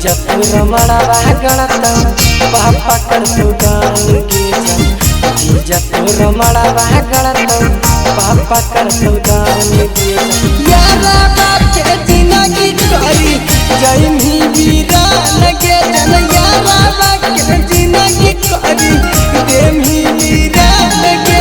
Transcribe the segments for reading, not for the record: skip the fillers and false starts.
जब रमणा गणत पापा कर तो गान के जब रमणा गणत पापा कर तो गान के यारा बात जिंदगी करी जय मी वीरा लगे जन यारा बात जिंदगी करी दे मी वीरा लगे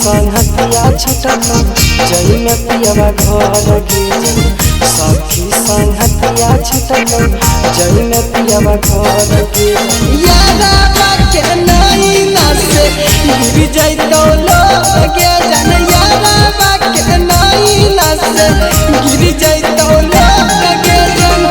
संगतिया छटक जई में पियवा घर गे सखी संगतिया छटक जई में पियवा घर गे यारा बाके नहीं नसे गिर जाई तो लगे जन यारा बाके नहीं नसे गिर जाई तो लगे जन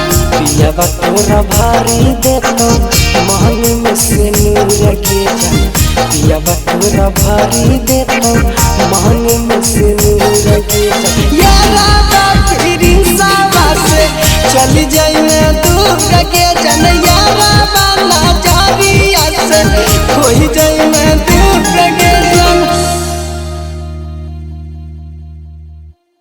तोरा भारी देतो महल में से नूर के जा पिया तोरा भारी देतो महल में से नूर के जा यारा बात फिर सावा से चल जाई मैं दूर के जन